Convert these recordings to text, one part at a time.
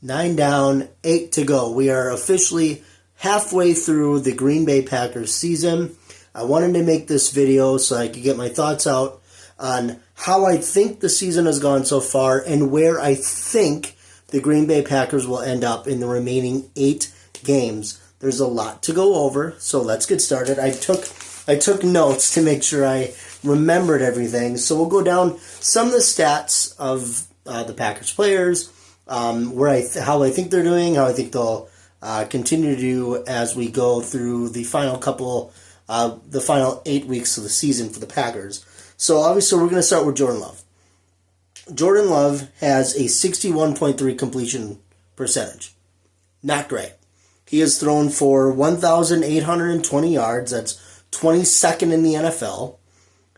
9 down, 8 to go. We are officially halfway through the Green Bay Packers season. I wanted to make this video so I could get my thoughts out on how I think the season has gone so far and where I think the Green Bay Packers will end up in the remaining 8 games. There's a lot to go over, so let's get started. I took notes to make sure I remembered everything. So we'll go down some of the stats of the Packers players, how I think they're doing, how I think they'll continue to do as we go through the final the final 8 weeks of the season for the Packers. So obviously we're going to start with Jordan Love. Jordan Love has a 61.3 completion percentage. Not great. He has thrown for 1,820 yards. That's 22nd in the NFL.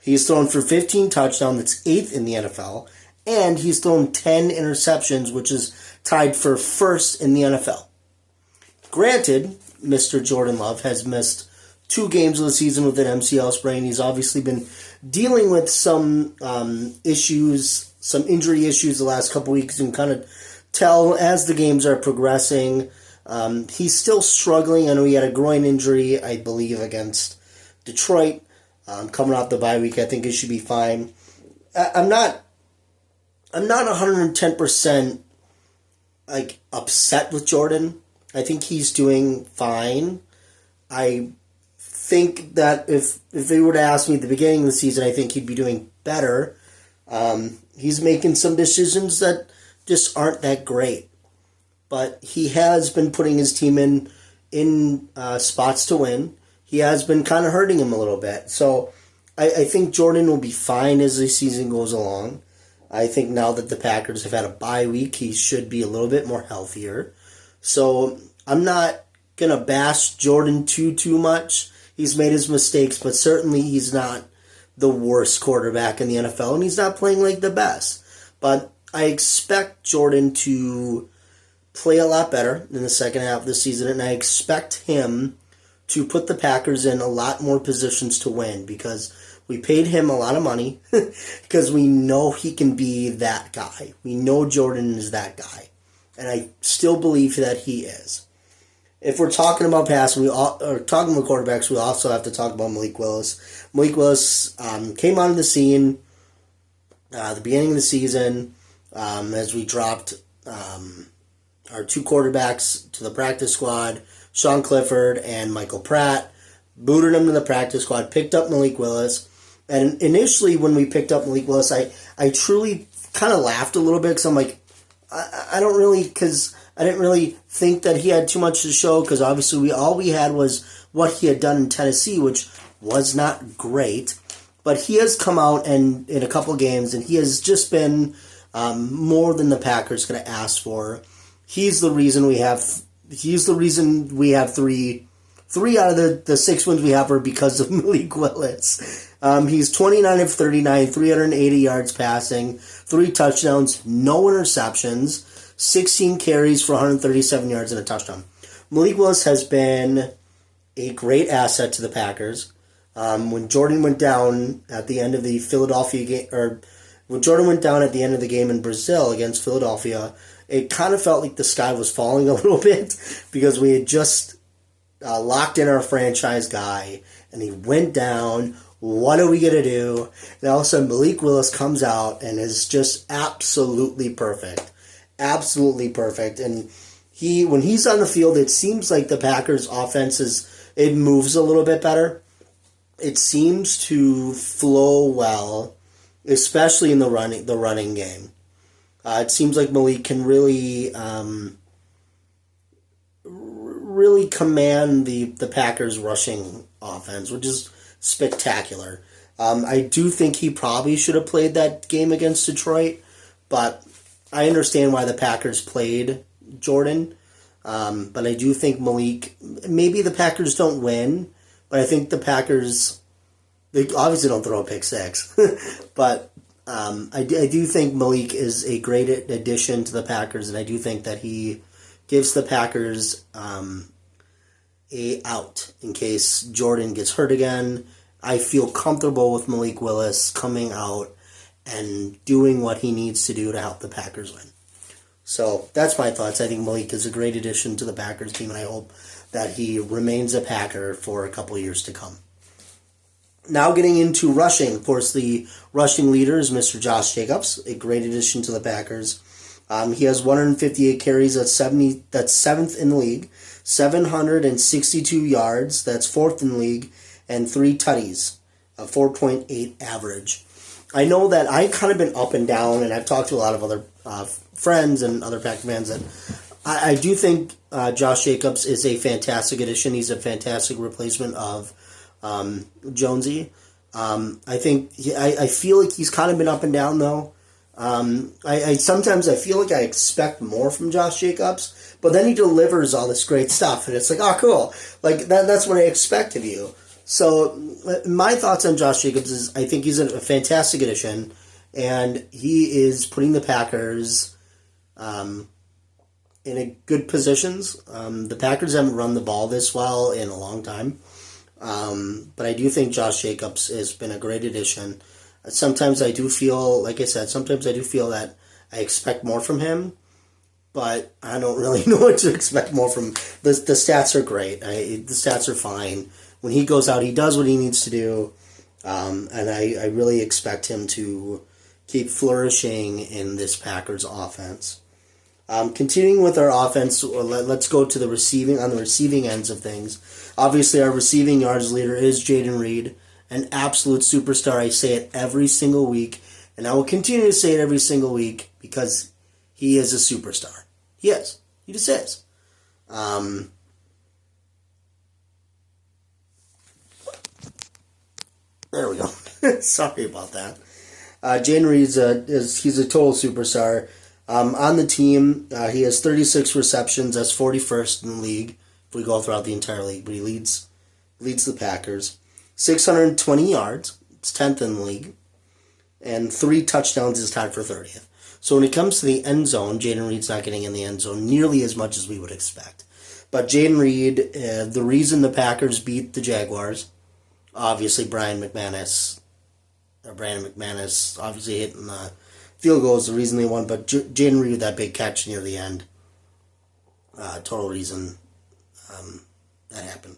He's thrown for 15 touchdowns. That's 8th in the NFL. And he's thrown 10 interceptions, which is tied for 1st in the NFL. Granted, Mr. Jordan Love has missed 2 games of the season with an MCL sprain. He's obviously been dealing with some injury issues the last couple weeks. You can kind of tell as the games are progressing. He's still struggling. I know he had a groin injury, I believe, against Detroit. Coming off the bye week, I think it should be fine. I'm not 110% upset with Jordan. I think he's doing fine. I think that if they were to ask me at the beginning of the season, I think he'd be doing better. He's making some decisions that just aren't that great. But he has been putting his team in spots to win. He has been kind of hurting him a little bit. So I think Jordan will be fine as the season goes along. I think now that the Packers have had a bye week, he should be a little bit more healthier. So I'm not going to bash Jordan too much. He's made his mistakes, but certainly he's not the worst quarterback in the NFL, and he's not playing like the best. But I expect Jordan to play a lot better in the second half of the season, and I expect him to put the Packers in a lot more positions to win because we paid him a lot of money because we know he can be that guy. We know Jordan is that guy, and I still believe that he is. If we're talking about passing, talking about quarterbacks, we also have to talk about Malik Willis. Malik Willis came onto the scene at the beginning of the season as we dropped our 2 quarterbacks to the practice squad, Sean Clifford and Michael Pratt, booted him to the practice squad, picked up Malik Willis. And initially when we picked up Malik Willis, I truly kind of laughed a little bit because I'm like, I didn't really think that he had too much to show because obviously all we had was what he had done in Tennessee, which was not great. But he has come out in a couple of games and he has just been more than the Packers could have asked for. He's the reason we have 3 out of the 6 wins we have are because of Malik Willis. He's 29 of 39, 380 yards passing, 3 touchdowns, no interceptions, 16 carries for 137 yards and a touchdown. Malik Willis has been a great asset to the Packers. When Jordan went down at the end of the Philadelphia game, or when Jordan went down at the end of the game in Brazil against Philadelphia, it kind of felt like the sky was falling a little bit because we had just locked in our franchise guy, and he went down. What are we going to do? And all of a sudden, Malik Willis comes out and is just absolutely perfect. Absolutely perfect. And when he's on the field, it seems like the Packers' offense it moves a little bit better. It seems to flow well, especially in the running game. It seems like Malik can really command the Packers' rushing offense, which is spectacular. I do think he probably should have played that game against Detroit, but I understand why the Packers played Jordan. But I do think Malik, maybe the Packers don't win, but I think the Packers, they obviously don't throw a pick 6, but I do think Malik is a great addition to the Packers, and I do think that he gives the Packers a out in case Jordan gets hurt again. I feel comfortable with Malik Willis coming out and doing what he needs to do to help the Packers win. So that's my thoughts. I think Malik is a great addition to the Packers team, and I hope that he remains a Packer for a couple of years to come. Now getting into rushing. Of course, the rushing leader is Mr. Josh Jacobs, a great addition to the Packers. He has 158 carries, that's 7th in the league, 762 yards, that's 4th in the league, and 3 tutties, a 4.8 average. I know that I've kind of been up and down, and I've talked to a lot of other friends and other Packer fans that I do think Josh Jacobs is a fantastic addition. He's a fantastic replacement of Jonesy. I think I feel like he's kind of been up and down though. I sometimes I feel like I expect more from Josh Jacobs, but then he delivers all this great stuff, and it's like, oh, cool, like that's what I expect of you. So my thoughts on Josh Jacobs is I think he's a fantastic addition, and he is putting the Packers in a good positions. The Packers haven't run the ball this well in a long time. But I do think Josh Jacobs has been a great addition. Sometimes I do feel, like I said, that I expect more from him, but I don't really know what to expect more from. The stats are great. The stats are fine. When he goes out, he does what he needs to do, and I really expect him to keep flourishing in this Packers offense. Continuing with our offense, let's go to the receiving ends of things. Obviously, our receiving yards leader is Jayden Reed, an absolute superstar. I say it every single week, and I will continue to say it every single week because he is a superstar. He is. He just is. There we go. Sorry about that. Jayden Reed he's a total superstar. On the team, he has 36 receptions. That's 41st in the league if we go throughout the entire league. But he leads the Packers. 620 yards. It's 10th in the league. And 3 touchdowns is tied for 30th. So when it comes to the end zone, Jayden Reed's not getting in the end zone nearly as much as we would expect. But Jayden Reed, the reason the Packers beat the Jaguars, obviously Brandon McManus obviously hitting the field goal is the reason they won, but Jayden Reed with that big catch near the end, total reason that happened.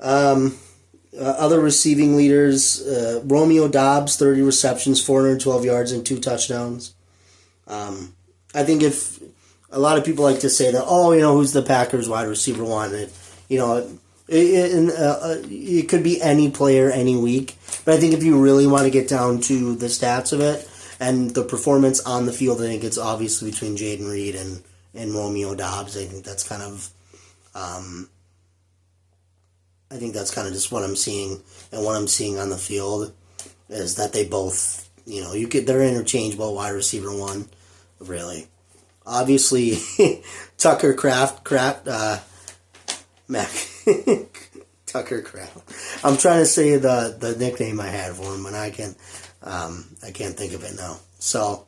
Other receiving leaders, Romeo Doubs, 30 receptions, 412 yards, and 2 touchdowns. I think if a lot of people like to say that, who's the Packers wide receiver one? It could be any player any week, but I think if you really want to get down to the stats of it and the performance on the field, I think it's obviously between Jayden Reed and Romeo Doubs. I think that's kind of just what I'm seeing, and what I'm seeing on the field is that they both, they're interchangeable wide receiver one, really. Obviously, Tucker Kraft, Tucker Kraft. I'm trying to say the nickname I had for him, and I can't think of it now. So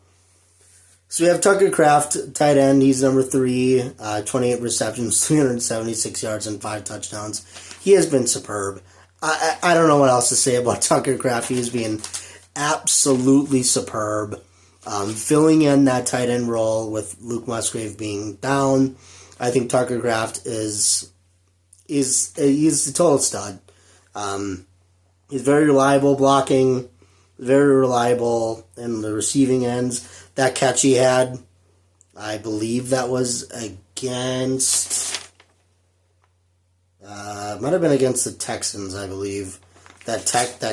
we have Tucker Kraft, tight end. He's number 3, 28 receptions, 376 yards, and 5 touchdowns. He has been superb. I don't know what else to say about Tucker Kraft. He's been absolutely superb. Filling in that tight end role with Luke Musgrave being down, I think Tucker Kraft he's a total stud. He's very reliable blocking, very reliable in the receiving ends. That catch he had, I believe that was against, might have been against the Texans, I believe. That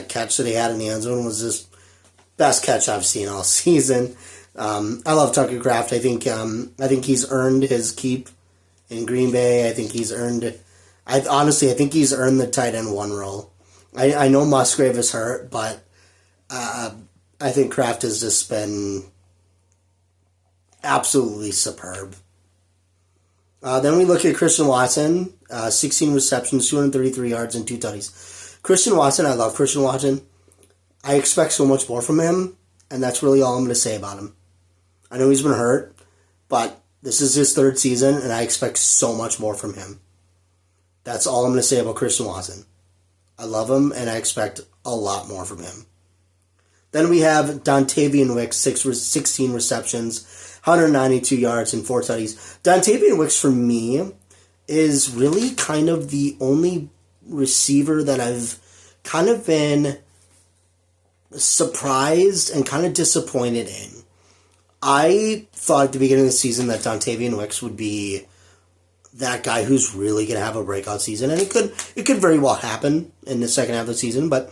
catch that he had in the end zone was just best catch I've seen all season. I love Tucker Kraft. I think he's earned his keep in Green Bay. I think he's earned the tight end 1 role. I know Musgrave is hurt, but I think Kraft has just been absolutely superb. Then we look at Christian Watson, 16 receptions, 233 yards, and 2 tutties. Christian Watson, I love Christian Watson. I expect so much more from him, and that's really all I'm going to say about him. I know he's been hurt, but this is his 3rd season, and I expect so much more from him. That's all I'm going to say about Christian Watson. I love him, and I expect a lot more from him. Then we have Dontavian Wicks, 16 receptions, 192 yards and 4 tutties. Dontavian Wicks, for me, is really kind of the only receiver that I've kind of been surprised and kind of disappointed in. I thought at the beginning of the season that Dontavian Wicks would be that guy who's really going to have a breakout season, and it could very well happen in the second half of the season, but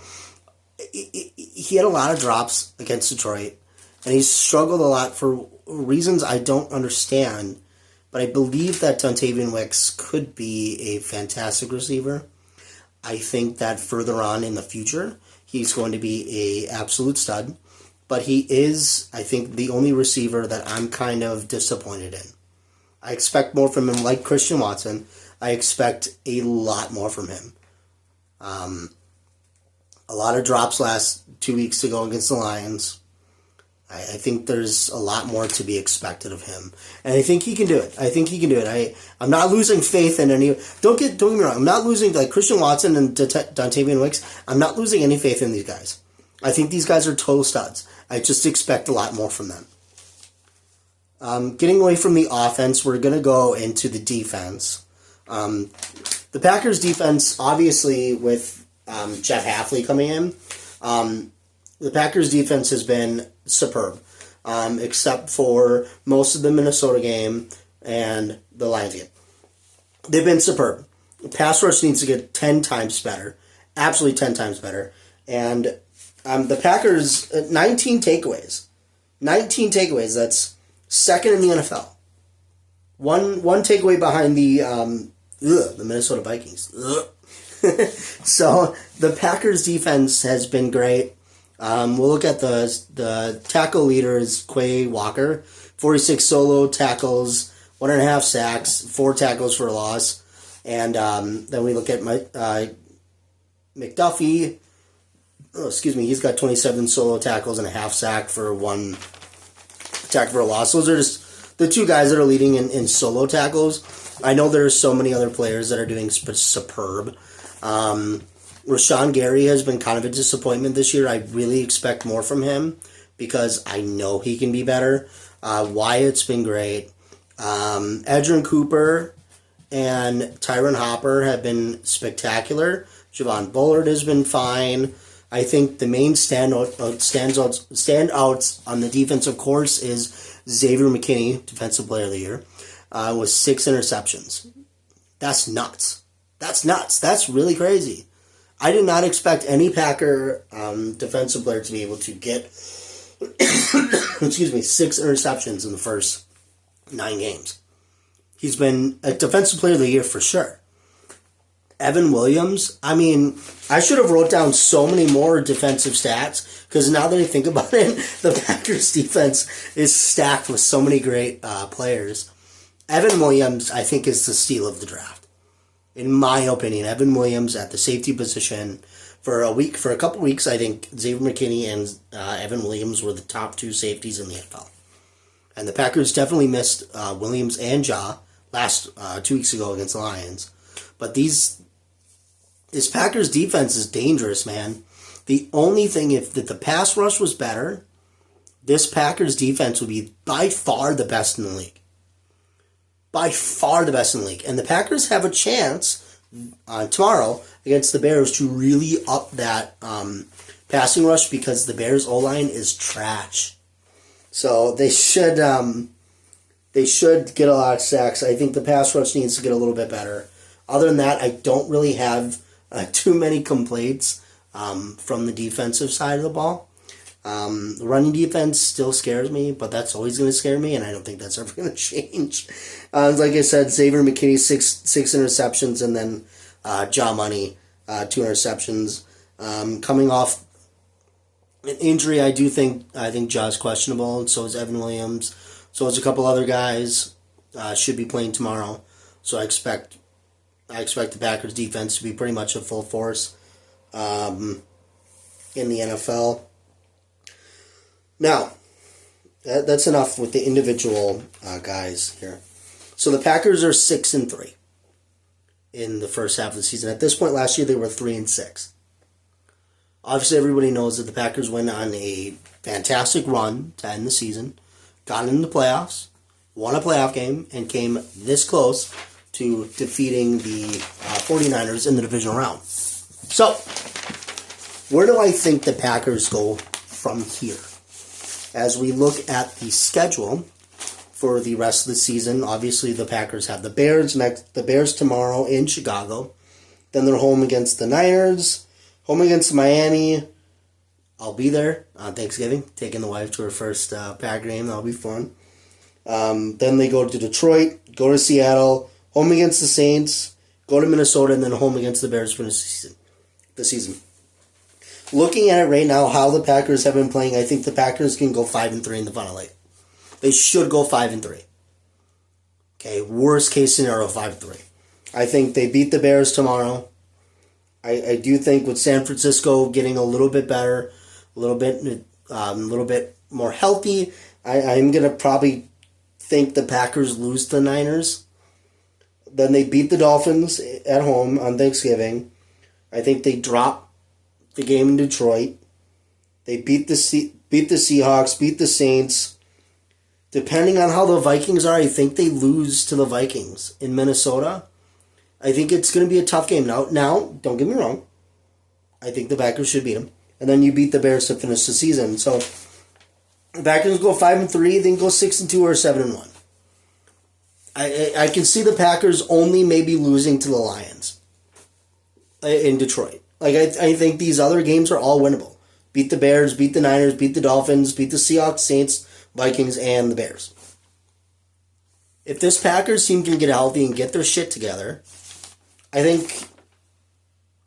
he had a lot of drops against Detroit, and he's struggled a lot for reasons I don't understand, but I believe that Dontavian Wicks could be a fantastic receiver. I think that further on in the future, he's going to be a absolute stud, but he is, I think, the only receiver that I'm kind of disappointed in. I expect more from him, like Christian Watson. I expect a lot more from him. A lot of drops last 2 weeks ago against the Lions. I think there's a lot more to be expected of him. And I think he can do it. I'm not losing faith in any... Don't get me wrong. I'm not losing... Like Christian Watson and Dontavian Wicks, I'm not losing any faith in these guys. I think these guys are total studs. I just expect a lot more from them. Getting away from the offense, we're going to go into the defense. The Packers defense, obviously, with Jeff Hafley coming in, the Packers defense has been superb, except for most of the Minnesota game and the Lions game. They've been superb. The pass rush needs to get 10 times better, absolutely 10 times better. And the Packers, 19 takeaways. 19 takeaways, that's second in the NFL. One takeaway behind the Minnesota Vikings. So the Packers defense has been great. We'll look at the tackle leaders, Quay Walker, 46 solo tackles, 1.5 sacks, 4 tackles for a loss. And then we look at McDuffie. He's got 27 solo tackles and a half sack for 1 tackle for a loss. Those are just the 2 guys that are leading in solo tackles. I know there are so many other players that are doing superb. Rashawn Gary has been kind of a disappointment this year. I really expect more from him because I know he can be better. Wyatt's been great. Edgerrin Cooper and Tyron Hopper have been spectacular. Javon Bullard has been fine. I think the main standouts on the defensive course is Xavier McKinney, Defensive Player of the Year, with 6 interceptions. That's nuts. That's really crazy. I did not expect any Packer defensive player to be able to get 6 interceptions in the first 9 games. He's been a Defensive Player of the Year for sure. Evan Williams, I should have wrote down so many more defensive stats, because now that I think about it, the Packers defense is stacked with so many great players. Evan Williams, I think, is the steal of the draft. In my opinion, Evan Williams at the safety position for a couple weeks, I think Xavier McKinney and Evan Williams were the top 2 safeties in the NFL. And the Packers definitely missed Williams and Ja last 2 weeks ago against the Lions. But this Packers defense is dangerous, man. The only thing, if the pass rush was better, this Packers defense would be by far the best in the league. By far the best in the league. And the Packers have a chance tomorrow against the Bears to really up that passing rush, because the Bears' O-line is trash. So they should get a lot of sacks. I think the pass rush needs to get a little bit better. Other than that, I don't really have too many complaints from the defensive side of the ball. The running defense still scares me, but that's always going to scare me, and I don't think that's ever going to change. Like I said, Xavier McKinney, six interceptions, and then Ja Money, 2 interceptions. Coming off an injury, I think Ja's questionable, and so is Evan Williams. So is a couple other guys. Should be playing tomorrow. So I expect the Packers defense to be pretty much a full force in the NFL. Now, that's enough with the individual guys here. So the Packers are 6-3 in the first half of the season. At this point last year, they were 3-6. Obviously, everybody knows that the Packers went on a fantastic run to end the season. gotten into the playoffs, won a playoff game, and came this close to defeating the 49ers in the divisional round. So, where do I think the Packers go from here? As we look at the schedule for the rest of the season, obviously the Packers have the Bears tomorrow in Chicago. Then they're home against the Niners, home against Miami. I'll be there on Thanksgiving, taking the wife to her first Packer game. That'll be fun. Then they go to Detroit, go to Seattle, home against the Saints, go to Minnesota, and then home against the Bears for the season. Looking at it right now, how the Packers have been playing, I think the Packers can go 5-3 in the final 8. They should go 5-3. Okay, worst case scenario, 5-3. I think they beat the Bears tomorrow. I do think with San Francisco getting a little bit better, a little bit more healthy, I'm gonna probably think the Packers lose to the Niners. Then they beat the Dolphins at home on Thanksgiving. I think they drop the game in Detroit. They beat the Seahawks, beat the Saints. Depending on how the Vikings are, I think they lose to the Vikings in Minnesota. I think it's going to be a tough game. Now, don't get me wrong. I think the Packers should beat them. And then you beat the Bears to finish the season. So, the Packers go 5-3, then go 6-2 or 7-1. I can see the Packers only maybe losing to the Lions in Detroit. I think these other games are all winnable. Beat the Bears, beat the Niners, beat the Dolphins, beat the Seahawks, Saints, Vikings, and the Bears. If this Packers team can get healthy and get their shit together, I think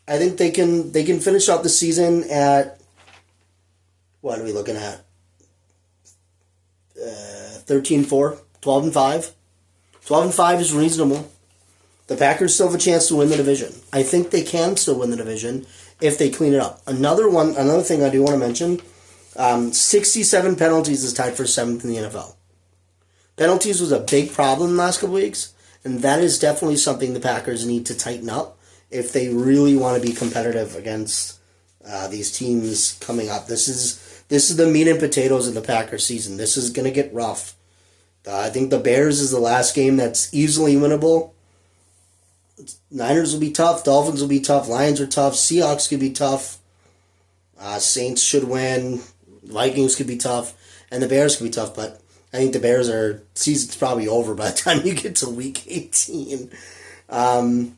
they can finish out the season at, what are we looking at? 13-4, 12-5. 12-5 is reasonable. The Packers still have a chance to win the division. I think they can still win the division if they clean it up. Another thing I do want to mention, 67 penalties is tied for 7th in the NFL. Penalties was a big problem in the last couple weeks, and that is definitely something the Packers need to tighten up if they really want to be competitive against these teams coming up. This is the meat and potatoes of the Packers season. This is going to get rough. I think the Bears is the last game that's easily winnable. Niners will be tough. Dolphins will be tough. Lions are tough. Seahawks could be tough. Saints should win. Vikings could be tough. And the Bears could be tough. But I think the Bears season's probably over by the time you get to week 18. I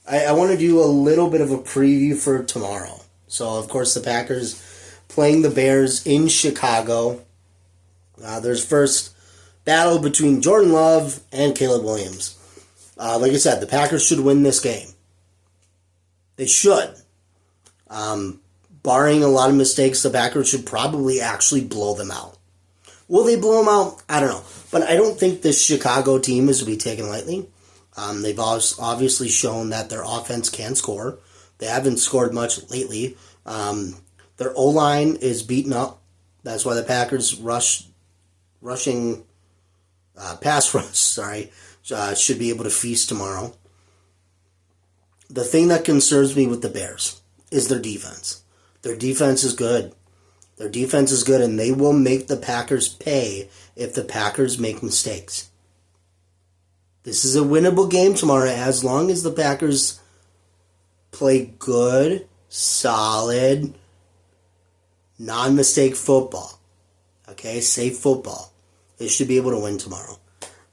want to do a little bit of a preview for tomorrow. So, of course, the Packers playing the Bears in Chicago. There's first battle between Jordan Love and Caleb Williams. Like I said, the Packers should win this game. They should. Barring a lot of mistakes, the Packers should probably actually blow them out. Will they blow them out? I don't know. But I don't think this Chicago team is to be taken lightly. They've obviously shown that their offense can score. They haven't scored much lately. Their O-line is beaten up. That's why the Packers pass rush, should be able to feast tomorrow. The thing that concerns me with the Bears is their defense. Their defense is good. Their defense is good, and they will make the Packers pay if the Packers make mistakes. This is a winnable game tomorrow as long as the Packers play good, solid, non-mistake football. Okay, safe football. They should be able to win tomorrow.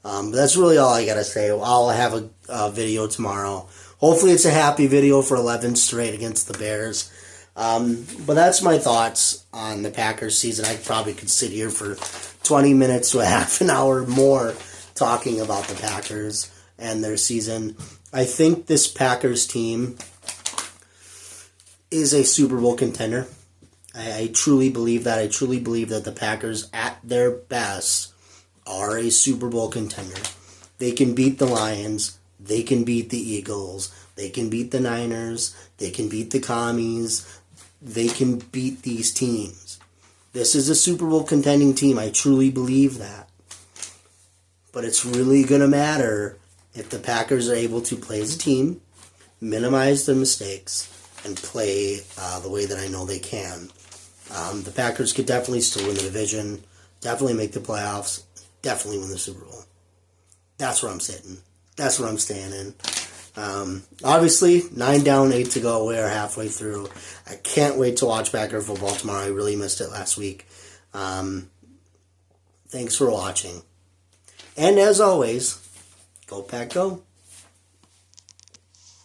But that's really all I got to say. I'll have a video tomorrow. Hopefully it's a happy video for 11 straight against the Bears. But that's my thoughts on the Packers season. I probably could sit here for 20 minutes to a half an hour more talking about the Packers and their season. I think this Packers team is a Super Bowl contender. I truly believe that. I truly believe that the Packers, at their best, are a Super Bowl contender. They can beat the Lions. They can beat the Eagles. They can beat the Niners. They can beat the Commies. They can beat these teams. This is a Super Bowl contending team. I truly believe that. But it's really going to matter if the Packers are able to play as a team, minimize their mistakes, and play the way that I know they can. The Packers could definitely still win the division. Definitely make the playoffs. Definitely win the Super Bowl. That's where I'm sitting. That's where I'm standing. Obviously, 9 down, 8 to go. We're halfway through. I can't wait to watch Packer football tomorrow. I really missed it last week. Thanks for watching. And as always, go Pack Go.